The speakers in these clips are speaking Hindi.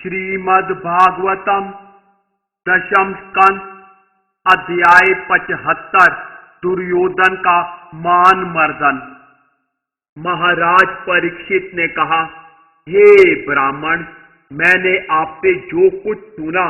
श्रीमद् भागवतम दशम स्कंद अध्याय 75 दुर्योधन का मान मर्दन। महाराज परीक्षित ने कहा, हे ब्राह्मण, मैंने आपसे जो कुछ सुना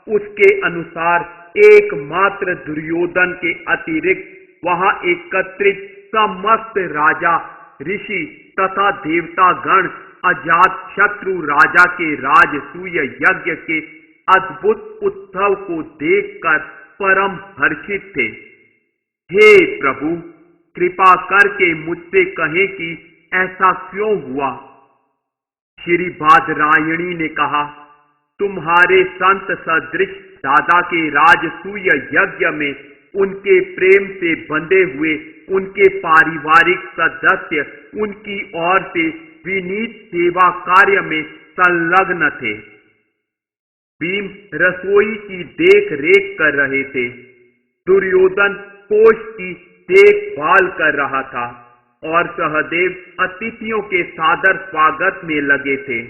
उसके अनुसार एकमात्र दुर्योधन के अतिरिक्त वहां एकत्रित समस्त राजा, ऋषि तथा देवतागण अजात शत्रु राजा के राजसूय यज्ञ के अद्भुत उत्सव को देखकर परम हर्षित थे। हे प्रभु, कृपा करके मुझसे कहें कि ऐसा क्यों हुआ। श्री बादरायणी ने कहा, तुम्हारे संत सदृश दादा के राजसूय यज्ञ में उनके प्रेम से बंधे हुए उनके पारिवारिक सदस्य उनकी ओर से विनीत सेवा कार्य में संलग्न थे। भीम रसोई की देख रेख कर रहे थे। दुर्योधन कोष की देखभाल कर रहा था और सहदेव अतिथियों के सादर स्वागत में लगे थे।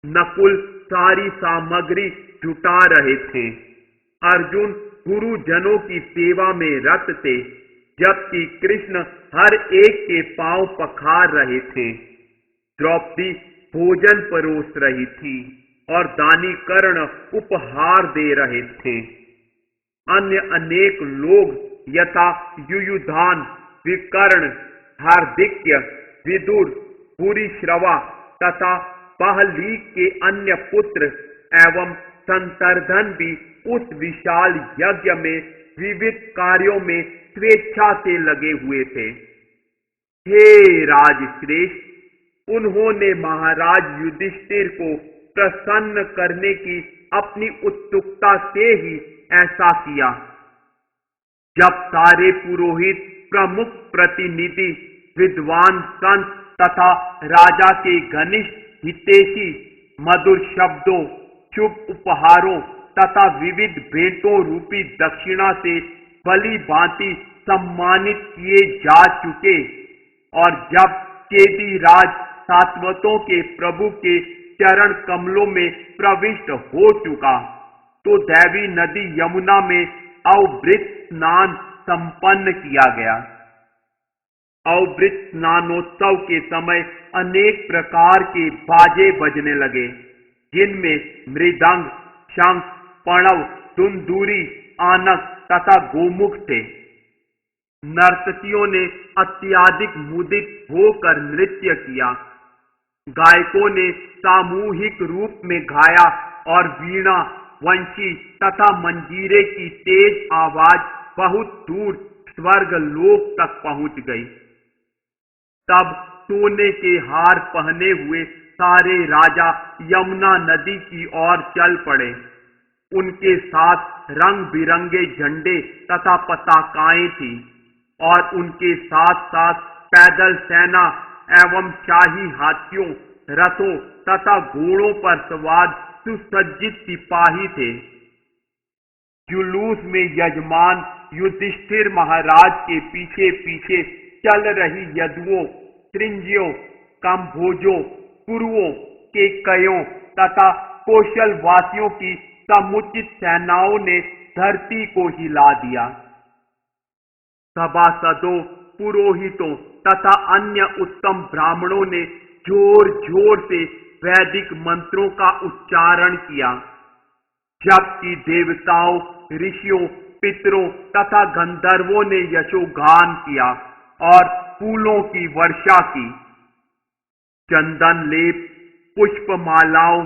नकुल सारी सामग्री जुटा रहे थे। अर्जुन गुरुजनों की सेवा में रत थे, जबकि कृष्ण हर एक के पांव पखार रहे थे। द्रौपदी भोजन परोस रही थी और दानी कर्ण उपहार दे रहे थे। अन्य अनेक लोग यथा युयुधान, विकर्ण, हार्दिक्य, विदुर, भूरिश्रवा तथा पहली के अन्य पुत्र एवं संतर्धन भी उस विशाल यज्ञ में विविध कार्यों में स्वेच्छा से लगे हुए थे। हे राजश्रेष्ठ, उन्होंने महाराज युधिष्ठिर को प्रसन्न करने की अपनी उत्सुकता से ही ऐसा किया। जब सारे पुरोहित, प्रमुख प्रतिनिधि, विद्वान संत तथा राजा के घनिष्ठ हितैषी मधुर शब्दों, शुभ उपहारों तथा विविध भेंटों रूपी दक्षिणा से भली भांति सम्मानित किए जा चुके और जब चेदी राज सात्वतों के प्रभु के चरण कमलों में प्रविष्ट हो चुका, तो दैवी नदी यमुना में अवभृत स्नान संपन्न किया गया। अवभृत स्नानोत्सव के समय अनेक प्रकार के बाजे बजने लगे, जिनमें मृदंग, शंख, पणव, दुंदुरी, आनक तथा गोमुख थे। नर्तकियों ने अत्याधिक मुदित होकर नृत्य किया। गायकों ने सामूहिक रूप में गाया और वीणा, वंशी तथा मंजीरे की तेज आवाज बहुत दूर स्वर्ग लोक तक पहुंच गई। तब सोने के हार पहने हुए सारे राजा यमुना नदी की ओर चल पड़े। उनके साथ रंग बिरंगे झंडे तथा पताकाएं थी और उनके साथ साथ पैदल सेना एवं शाही हाथियों, रथों तथा घोड़ों पर सवार सुसज्जित सिपाही थे। जुलूस में यजमान युधिष्ठिर महाराज के पीछे पीछे चल रही यदुओं, त्रिंजियों, कंभोजों, कुरुओं, केकयों तथा कौशल वासियों की समुचित सेनाओं ने धरती को हिला दिया। सभासदों, पुरोहितों तथा अन्य उत्तम ब्राह्मणों ने जोर जोर से वैदिक मंत्रों का उच्चारण किया, जबकि देवताओं, ऋषियों, पितरों तथा गंधर्वों ने यशोगान किया और फूलों की वर्षा की। चंदन लेप, पुष्पमालाओं,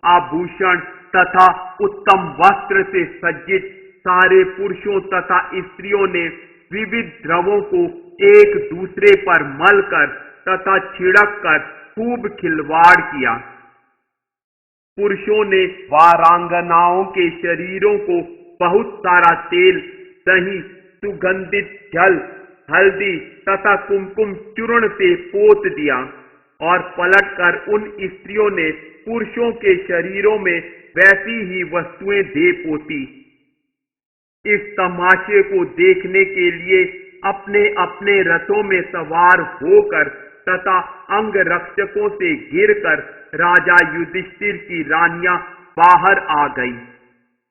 आभूषण तथा उत्तम वस्त्र से सज्जित सारे पुरुषों तथा स्त्रियों ने विविध द्रवों को एक दूसरे पर मलकर तथा छिड़क कर खूब खिलवाड़ किया। पुरुषों ने वारांगनाओं के शरीरों को बहुत सारा तेल, दही, सुगंधित जल, हल्दी तथा कुमकुम चूर्ण से पोत दिया और पलटकर उन स्त्रियों ने पुरुषों के शरीरों में वैसी ही वस्तुएं दे पोती। इस तमाशे को देखने के लिए अपने अपने रथों में सवार होकर तथा अंग रक्षकों से घिरकर राजा युधिष्ठिर की रानियां बाहर आ गई,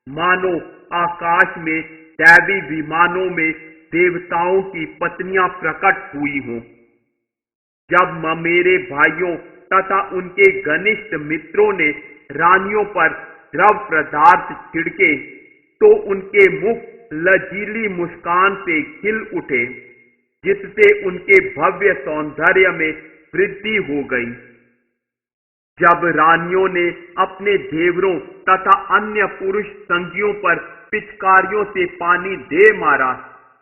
मानो आकाश में दैवी विमानों में देवताओं की पत्नियां प्रकट हुई हों। जब मेरे भाइयों तथा उनके घनिष्ठ मित्रों ने रानियों पर द्रव पदार्थ छिड़के तो उनके मुख लजीली मुस्कान से खिल उठे, जिससे उनके भव्य सौंदर्य में वृद्धि हो गई। जब रानियों ने अपने देवरों तथा अन्य पुरुष संगियों पर पिचकारियों से पानी दे मारा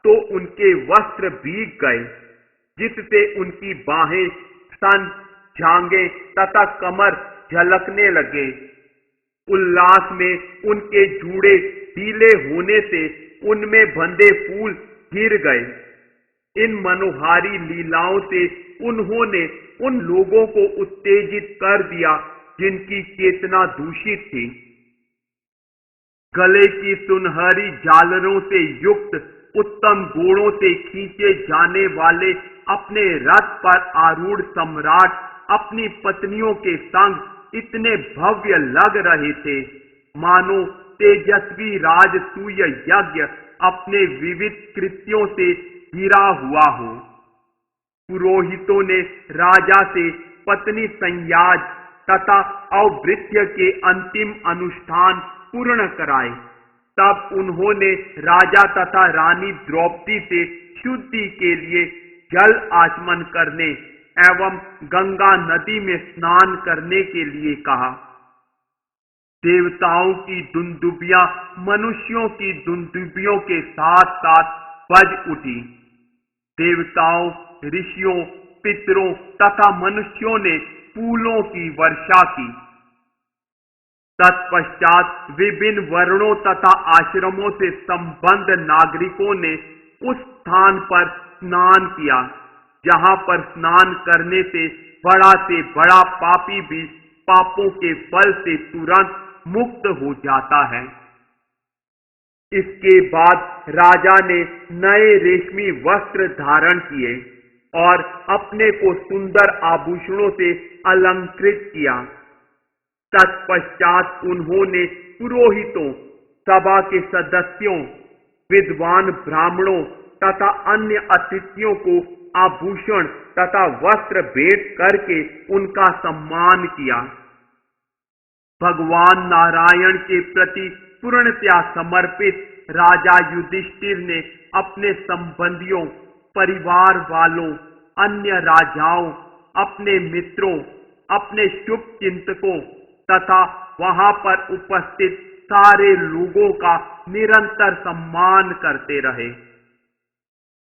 तो उनके वस्त्र भीग गए, जिससे उनकी बाहें, स्तन, जांघें तथा कमर झलकने लगे। उल्लास में उनके जूड़े ढीले होने से उनमें बंधे फूल गिर गए। इन मनोहारी लीलाओं से उन्होंने उन लोगों को उत्तेजित कर दिया जिनकी चेतना दूषित थी। गले की सुनहरी झालरों से युक्त उत्तम घोड़ों से खींचे जाने वाले अपने रथ पर आरूढ़ सम्राट अपनी पत्नियों के संग इतने भव्य लग रहे थे, मानो तेजस्वी राजसूय यज्ञ अपने विविध कृत्यों से घिरा हुआ हो। पुरोहितों ने राजा से पत्नी संयाज तथा औभृत्य के अंतिम अनुष्ठान पूर्ण कराए। तब उन्होंने राजा तथा रानी द्रौपदी से शुद्धि के लिए जल आचमन करने एवं गंगा नदी में स्नान करने के लिए कहा। देवताओं की दुंदुभियां मनुष्यों की दुंदुभियों के साथ साथ बज उठी। देवताओं, ऋषियों, पितरों तथा मनुष्यों ने फूलों की वर्षा की। तत्पश्चात विभिन्न वर्णों तथा आश्रमों से संबद्ध नागरिकों ने उस स्थान पर स्नान किया जहां पर स्नान करने से बड़ा पापी भी पापों के बल से तुरंत मुक्त हो जाता है। इसके बाद राजा ने नए रेशमी वस्त्र धारण किए और अपने को सुंदर आभूषणों से अलंकृत किया। तत्पश्चात उन्होंने पुरोहितों, सभा के सदस्यों, विद्वान ब्राह्मणों तथा अन्य अतिथियों को आभूषण तथा वस्त्र भेंट करके उनका सम्मान किया। भगवान नारायण के प्रति पूर्णतया समर्पित राजा युधिष्ठिर ने अपने संबंधियों, परिवार वालों, अन्य राजाओं, अपने मित्रों, अपने शुभ चिंतकों तथा वहां पर उपस्थित सारे लोगों का निरंतर सम्मान करते रहे।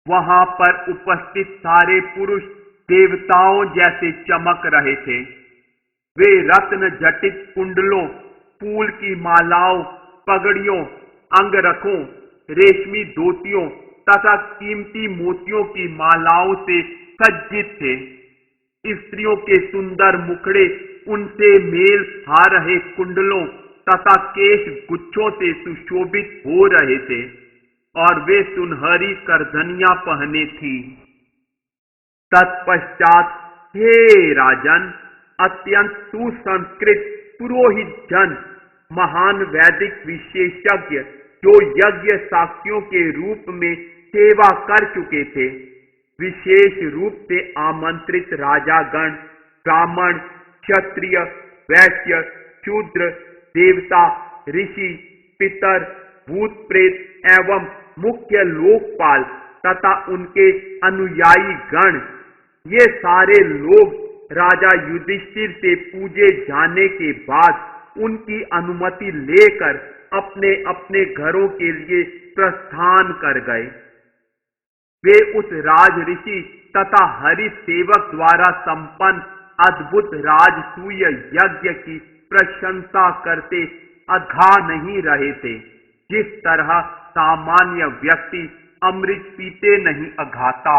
वहां पर उपस्थित सारे पुरुष देवताओं जैसे चमक रहे थे। वे रत्न जटित कुंडलों, फूल की मालाओं, पगड़ियों, अंगरखों, रेशमी धोतियों तथा कीमती मोतियों की मालाओं से सज्जित थे। स्त्रियों के सुंदर मुखड़े उनसे मेल खा रहे कुंडलों तथा केश गुच्छों से सुशोभित हो रहे थे और वे सुनहरी करधनियां पहने थी। तत्पश्चात हे राजन, अत्यंत सुसंस्कृत पुरोहित जन, महान वैदिक विशेषज्ञ जो यज्ञ साक्षियों के रूप में सेवा कर चुके थे, विशेष रूप से आमंत्रित राजागण, ब्राह्मण, क्षत्रिय, वैश्य, शूद्र, देवता, ऋषि, पितर, भूत प्रेत एवं मुख्य लोकपाल तथा उनके अनुयायी गण, ये सारे लोग राजा युधिष्ठिर से पूजे जाने के बाद उनकी अनुमति लेकर अपने अपने घरों के लिए प्रस्थान कर गए। वे उस राज ऋषि तथा हरि सेवक द्वारा संपन्न अद्भुत राजसूय यज्ञ की प्रशंसा करते अघा नहीं रहे थे, जिस तरह सामान्य व्यक्ति अमृत पीते नहीं अघाता।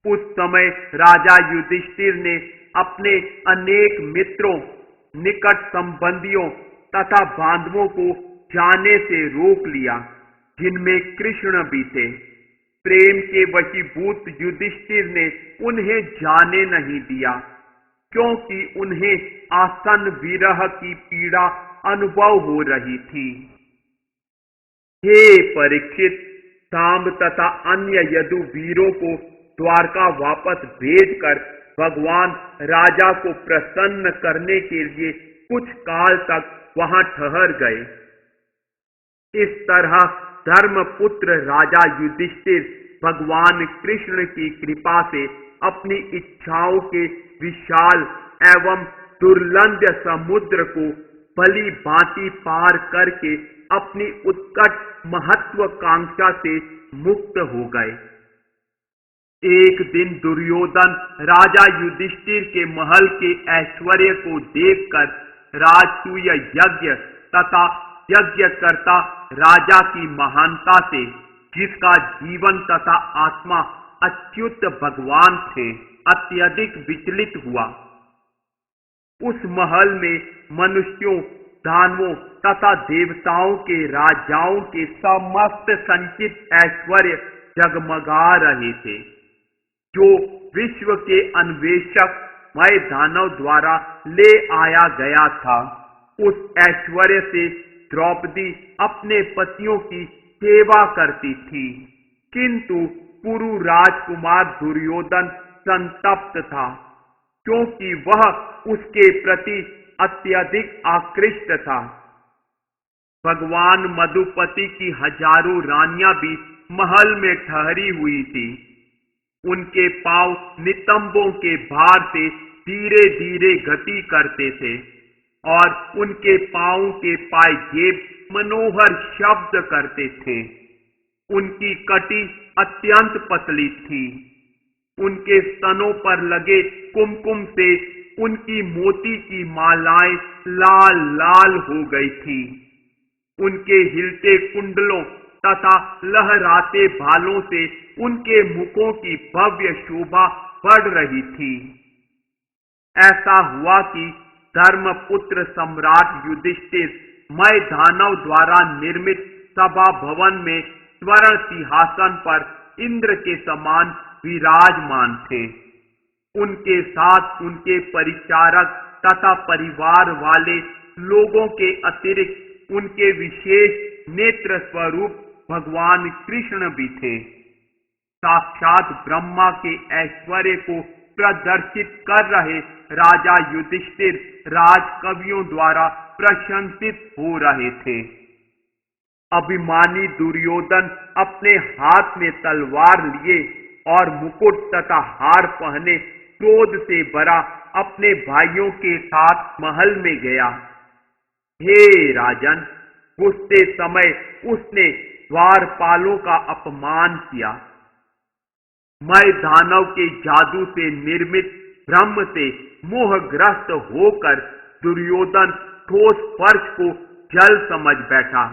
उस समय राजा युधिष्ठिर ने अपने अनेक मित्रों, निकट संबंधियों तथा बांधवों को जाने से रोक लिया, जिनमें कृष्ण भी थे। प्रेम के वशीभूत युधिष्ठिर ने उन्हें जाने नहीं दिया, क्योंकि उन्हें आसन विरह की पीड़ा अनुभव हो रही थी। हे परीक्षित, सांब तथा अन्य यदुवीरों को द्वारका वापस भेजकर भगवान राजा को प्रसन्न करने के लिए कुछ काल तक वहां ठहर गए। इस तरह धर्मपुत्र राजा युधिष्ठिर भगवान कृष्ण की कृपा से अपनी इच्छाओं के विशाल एवं दुर्लंघ्य समुद्र को भली भांति पार करके अपनी उत्कट महत्वाकांक्षा से मुक्त हो गए। एक दिन दुर्योधन राजा युधिष्ठिर के महल के ऐश्वर्य को देखकर राजसूय यज्ञ तथा यज्ञकर्ता राजा की महानता से, जिसका जीवन तथा आत्मा अच्युत भगवान थे, अत्यधिक विचलित हुआ। उस महल में मनुष्यों, दानवों तथा देवताओं के राजाओं के समस्त संचित ऐश्वर्य जगमगा रहे थे, जो विश्व के अन्वेषक मय दानव द्वारा ले आया गया था। उस ऐश्वर्य से द्रौपदी अपने पतियों की सेवा करती थी, किंतु पुरु राजकुमार दुर्योधन संतप्त था, क्योंकि वह उसके प्रति अत्यधिक आकृष्ट था। भगवान मधुपति की हजारों रानियां भी महल में ठहरी हुई थी। उनके पांव नितंबों के भार से धीरे धीरे गति करते थे और उनके पांव के पायजेब मनोहर शब्द करते थे। उनकी कटी अत्यंत पतली थी। उनके स्तनों पर लगे कुमकुम से उनकी मोती की मालाएं लाल लाल हो गई थी। उनके हिलते कुंडलों तथा लहराते भालों से उनके मुखों की भव्य शोभा बढ़ रही थी। ऐसा हुआ कि धर्मपुत्र सम्राट युधिष्ठिर मय दानव द्वारा निर्मित सभा भवन में स्वर्ण सिंहासन पर इंद्र के समान विराजमान थे। उनके साथ उनके परिचारक तथा परिवार वाले लोगों के अतिरिक्त उनके विशेष नेत्र स्वरूप भगवान कृष्ण भी थे। साक्षात ब्रह्मा के ऐश्वर्य को प्रदर्शित कर रहे राजा युधिष्ठिर राजकवियों द्वारा प्रशंसित हो रहे थे। अभिमानी दुर्योधन अपने हाथ में तलवार लिए और मुकुट तथा हार पहने क्रोध से भरा अपने भाइयों के साथ महल में गया। हे राजन, घुसते समय उसने द्वारपालों का अपमान किया। मय दानव के जादू से निर्मित ब्रह्म से मोहग्रस्त होकर दुर्योधन ठोस फर्श को जल समझ बैठा।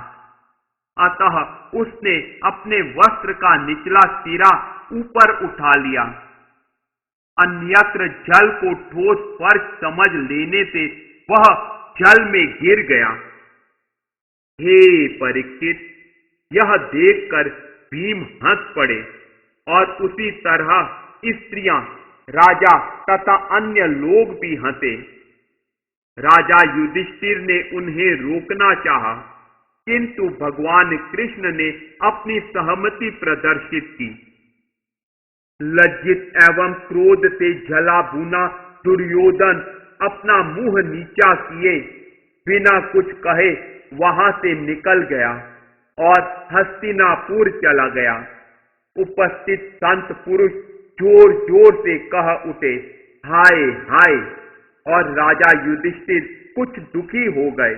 अतः उसने अपने वस्त्र का निचला सिरा ऊपर उठा लिया। अन्यत्र जल को ठोस फर्श समझ लेने से वह जल में गिर गया। हे परीक्षित, यह देखकर भीम हंस पड़े और उसी तरह स्त्रियां, राजा तथा अन्य लोग भी हंसे। राजा युधिष्ठिर ने उन्हें रोकना चाहा, किंतु भगवान कृष्ण ने अपनी सहमति प्रदर्शित की। लज्जित एवं क्रोध से जला भुना दुर्योधन अपना मुंह नीचा किए बिना कुछ कहे वहां से निकल गया और हस्तिनापुर चला गया। उपस्थित संत पुरुष जोर जोर से कह उठे, हाय हाय, और राजा युधिष्ठिर कुछ दुखी हो गए।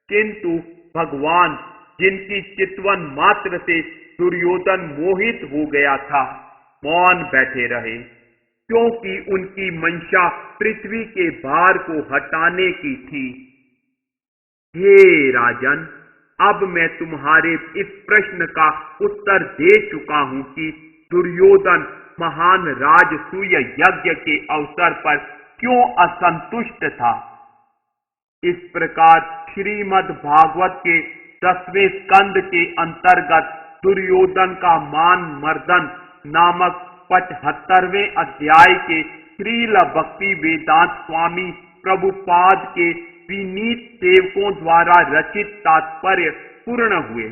किंतु भगवान, जिनकी चितवन मात्र से दुर्योधन मोहित हो गया था, मौन बैठे रहे, क्योंकि उनकी मंशा पृथ्वी के भार को हटाने की थी। हे राजन, अब मैं तुम्हारे इस प्रश्न का उत्तर दे चुका हूं कि दुर्योधन महान राजसूय यज्ञ के अवसर पर क्यों असंतुष्ट था। इस प्रकार श्रीमद् भागवत के 10वें स्कंद के अंतर्गत दुर्योधन का मान मर्दन नामक 75वें अध्याय के श्रील भक्ति वेदांत स्वामी प्रभुपाद के विनीत सेवकों द्वारा रचित तात्पर्य पूर्ण हुए।